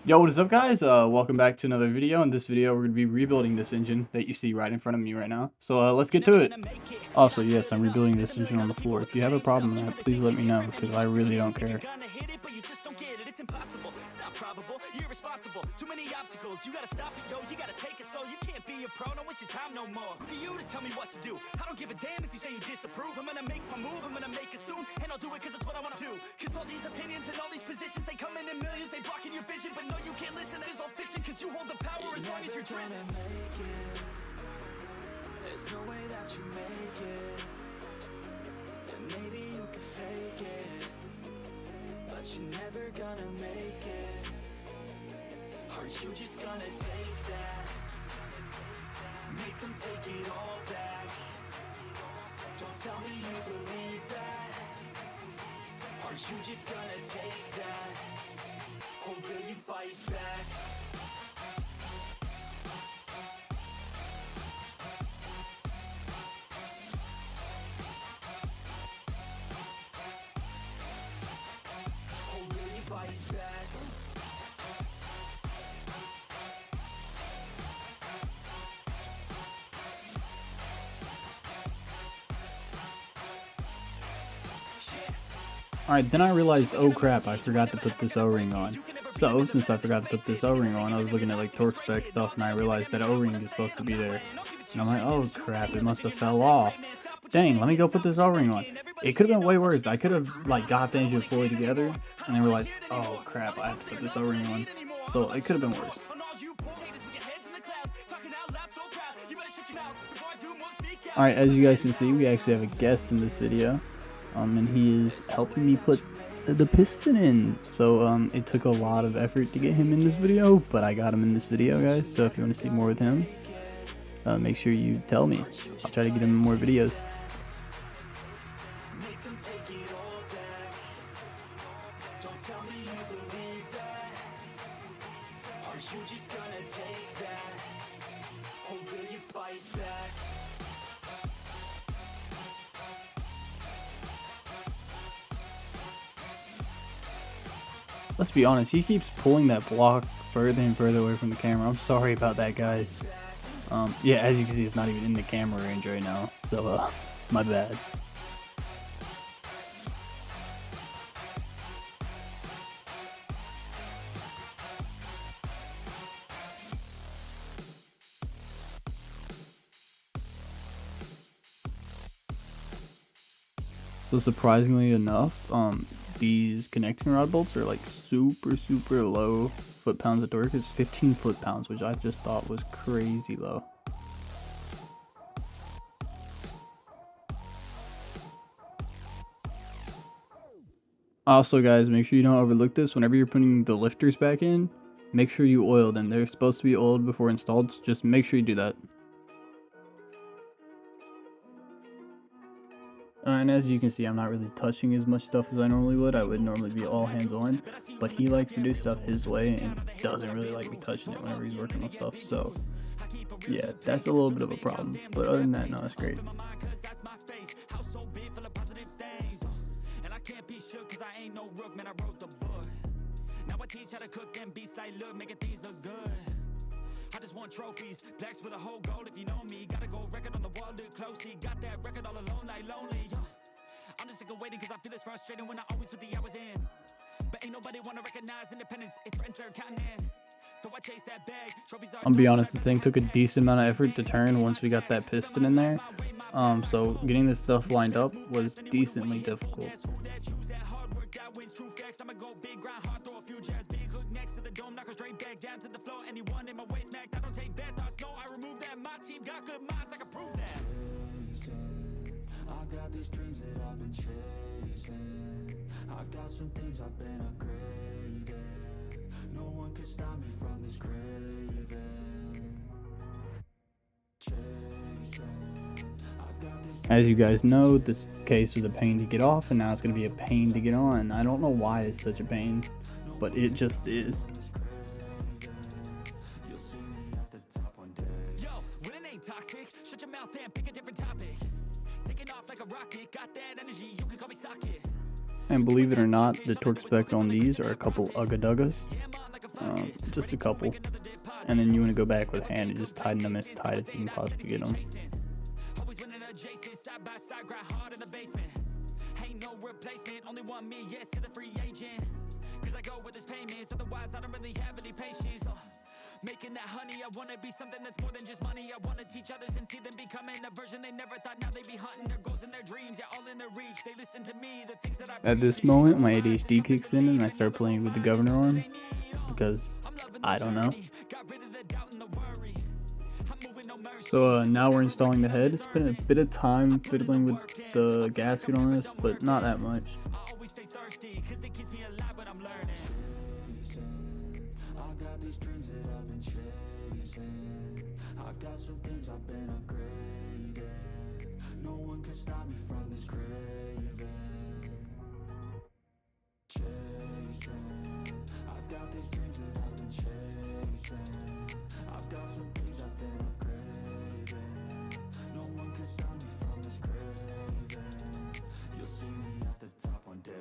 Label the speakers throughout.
Speaker 1: Yo, what is up, guys? Welcome back to another video. In this video, we're going to be rebuilding this engine that you see right in front of me right now. So let's get to it. Also, yes, I'm rebuilding this engine on the floor. If you have a problem with that, please let me know, because I really don't care.
Speaker 2: Irresponsible, too many obstacles. You gotta stop it, yo. You gotta take it slow. You can't be a pro, don't waste your time no more. Who are you to tell me what to do? I don't give a damn if you say you disapprove. I'm gonna make my move, I'm gonna make it soon, and I'll do it cause it's what I wanna do. Cause all these opinions and all these positions, they come in millions, they blocking your vision. But no, you can't listen, that is all fiction. Cause you hold the power as long as you're dreaming. There's no way that you make it. And maybe you can fake it, but you're never gonna make it. Aren't you just gonna take that? Make them take it all back. Don't tell me you believe that. Aren't you just gonna take that? Or will you fight back? Or will you fight back?
Speaker 1: Alright, then I realized, oh crap, I forgot to put this O-ring on. So, since I forgot to put this O-ring on, I was looking at like torque spec stuff and I realized that O-ring is supposed to be there. And I'm like, oh crap, it must have fell off. Dang, let me go put this O-ring on. It could have been way worse. I could have like got the engine fully together and then realized, oh crap, I have to put this O-ring on. So it could have been worse. Alright, as you guys can see, we actually have a guest in this video. And he is helping me put the piston in. So it took a lot of effort to get him in this video, but I got him in this video, guys. So if you want to see more with him, make sure you tell me. I'll try to get him in more videos. Let's be honest, he keeps pulling that block further and further away from the camera. I'm sorry about that, guys. Yeah, as you can see, it's not even in the camera range right now. So, my bad. So surprisingly enough, these connecting rod bolts are like super low foot-pounds of torque. It's 15 foot-pounds, which I just thought was crazy low. Also, guys, make sure you don't overlook this. Whenever you're putting the lifters back in, make sure you oil them. They're supposed to be oiled before installed, so just make sure you do that. And as you can see, I'm not really touching as much stuff as I normally would. I would normally be all hands on, but he likes to do stuff his way and doesn't really like me touching it whenever he's working on stuff. So yeah, that's a little bit of a problem, but other than that, no, it's great. Now I teach how to cook them beats like, look, making things look good. I just want trophies, blacks with a whole goal if you know me. Gotta go record on the wall, look closely. Got that record all alone like lonely. I'm just sick of waiting cause I feel it's frustrating when I always put the hours in. But ain't nobody wanna recognize independence, it threatens their continent. So I chase that bag, trophies are I'll be honest, the thing took a decent amount of effort to turn once we got that piston in there. So getting this stuff lined up was decently difficult. Down to the floor, anyone in my way smacked. I don't take bad thoughts, no, I remove that. My team got good minds, I can prove that. I got these dreams that I've been chasing. I got some things I've been upgrading. No one can stop me from this craving. As you guys know, this case was a pain to get off, and now it's going to be a pain to get on. I don't know why it's such a pain, but it just is. Toxic, shut your mouth and pick a different topic. Taking off like a rocket, got that energy, you can call me socket. And believe it or not, the torque spec on these are a couple Ugga Duggas.
Speaker 3: just a couple, and then you want to go back with hand and just tighten them as tight as you can possibly get them.
Speaker 1: Always winning adjacent, side by side, grind hard in the basement. Ain't no replacement, only one me, yes to the free agent. Cause I go with this payments, otherwise I don't really have any patience. Making that honey, I wanna be something that's more than just money. I wanna teach others and see them becoming a version they never thought. Now they be hunting their goals and their dreams, yeah, all in their reach. They listen to me, the things that I
Speaker 3: At this moment, my ADHD kicks in and I start playing with the governor arm because I don't know. So now we're installing the head. It's been a bit of time fiddling with the gasket on this, but not that much.
Speaker 1: always stay thirsty, cause it keeps me alive when I'm learning.
Speaker 2: I got these dreams that I've been chasing. I've got some things I've been upgrading. No one can stop me from this craving. Chasing. I've got these dreams that I've been chasing. I've got some things I've been upgrading. No one can stop me from this craving. You'll see me at the top one day.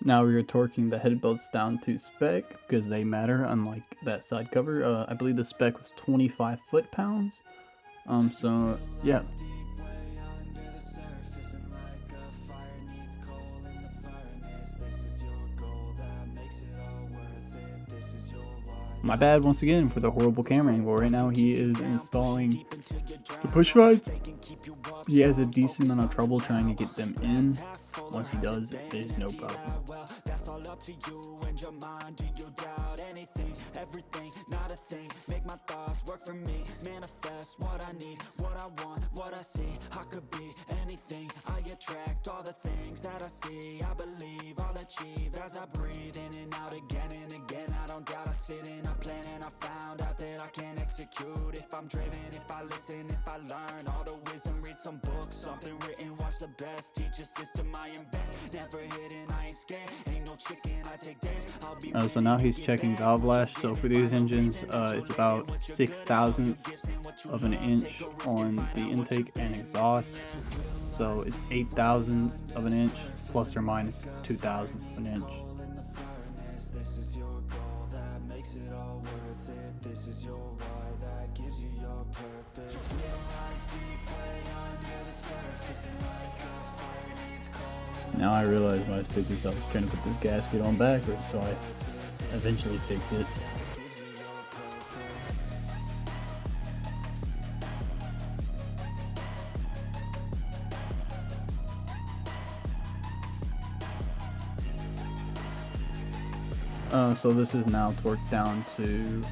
Speaker 3: Now we are torquing the head bolts down to spec because they matter, unlike that side cover. I believe the spec was 25 foot-pounds. So yeah.
Speaker 2: Deep way under the surface, and like a fire needs coal in the furnace. This is your goal that makes it all worth it. This is your why.
Speaker 3: My bad once again for the horrible camera angle. Right now he is installing the push rods. He has a decent amount of trouble trying to get them in. Once he does, there's no problem.
Speaker 2: Well, that's all up to you and your mind. Do you doubt anything, everything, not a thing? Make my thoughts work for me. Manifest what I need, what I want, what I see. I could be anything. I attract all the things that I see. I believe I'll achieve as I breathe in and out again and again. I don't doubt. I sit and I plan and I found out that I can execute. If I'm driven, if I listen, if I learn all the wisdom, read some books, something written, watch the best. Teach a system I invest. Never hidden, I ain't scared. Ain't no chicken, I take dares. I'll be
Speaker 3: So now he's checking valve lash. So for these engines, it's about 6/1000 of an inch on the intake and exhaust. So it's 8/1000 of an inch plus or minus 2/1000 of an inch.
Speaker 2: in the furnace. This is your goal that makes it all worth it. This is your why that gives you your purpose. Realize deep way under the surface, and like a fire needs coal.
Speaker 3: Now I realize when I stick this, I was trying to put this gasket on backwards, so I eventually fixed it. So this is now torqued down to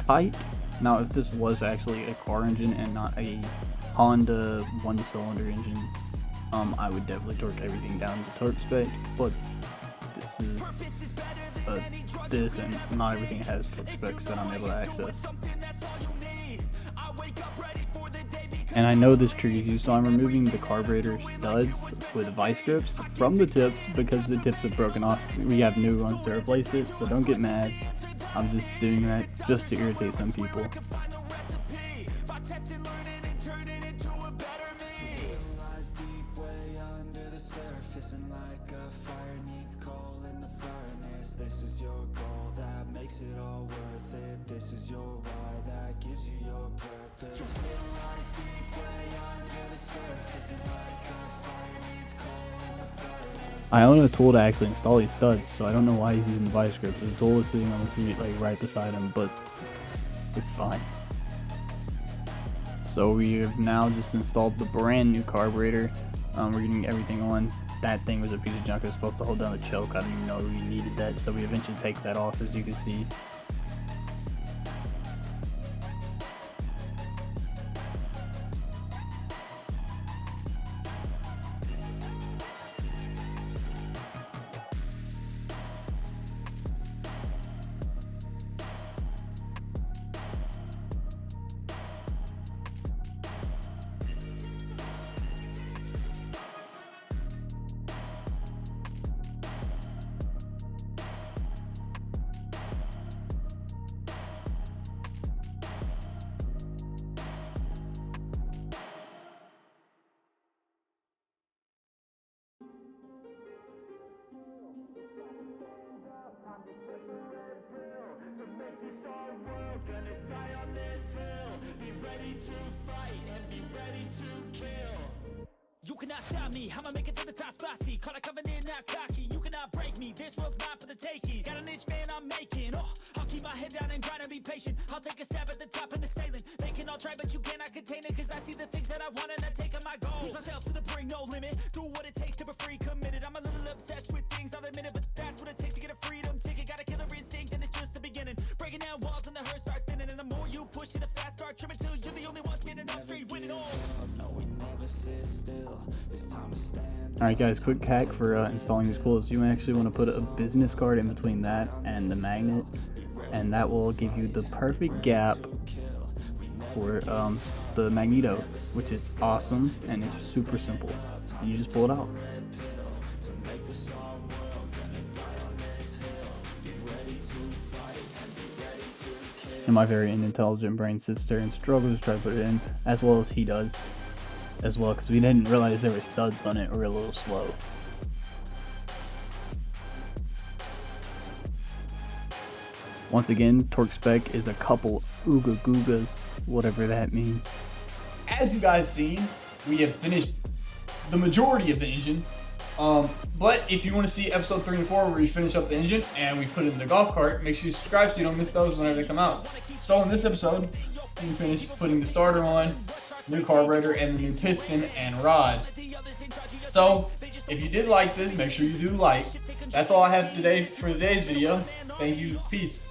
Speaker 3: tight. Now if this was actually a car engine and not a Honda one-cylinder engine, I would definitely torque everything down to torque spec, but this is this and not everything has torque specs that I'm able to access. And I know this triggers you, so I'm removing the carburetor studs with vice grips from the tips because the tips are broken off. We have new ones to replace it, so don't get mad. I'm just doing that just to irritate some people.
Speaker 2: Lies deep way under the surface, and like a fire needs coal in the furnace. This is your goal that makes it all worth it. This is your why that gives you your purpose. Lies deep way under the surface, and like a fire needs coal in the furnace.
Speaker 3: I own a tool to actually install these studs, so I don't know why he's using the vice grips. The tool is sitting on the seat like right beside him, but it's fine. So we have now just installed the brand new carburetor. We're getting everything on. That thing was a piece of junk. It was supposed to hold down the choke. I didn't even know we needed that, so we eventually take that off, as you can see.
Speaker 1: cannot stop me, I'ma make it to the top spicy. Call a covenant, not cocky, you cannot break me. This world's mine for the taking. Got an inch, man, I'm making. Oh, I'll keep my head down and grind and be patient. I'll take a stab at the top and the sailing. They can all try, but you cannot contain it. Cause I see the things that I want and I take on my goals. Push myself to the brink, no limit. Do what it takes to be free, committed. I'm a little obsessed with things, I'll admit it. But that's what it takes to get a freedom ticket. Got a killer instinct and it's just the beginning. Breaking down walls and the hurt start thinning. And the more you push it, the fast start trimming. Till you're the only one standing up straight, winning all.
Speaker 2: No, we never sit still. It's time to stand.
Speaker 3: Alright guys, quick hack for installing these cools. You actually want to put a business card in between that and the magnet, and that will give you the perfect gap for the magneto, which is awesome and it's super simple. You just pull it out. And my very unintelligent brain sits there and struggles to try to put it in, as well as he does as well, because we didn't realize there were studs on it. We're a little slow. Once again, torque spec is a couple ooga googas, whatever that means.
Speaker 4: As you guys seen, we have finished the majority of the engine. But if you want to see episode 3 and 4 where we finish up the engine and we put it in the golf cart, make sure you subscribe so you don't miss those whenever they come out. So in this episode, we finished putting the starter on, new carburetor, and the new piston and rod. So if you did like this, make sure you do like. That's all I have today for today's video. Thank you. Peace.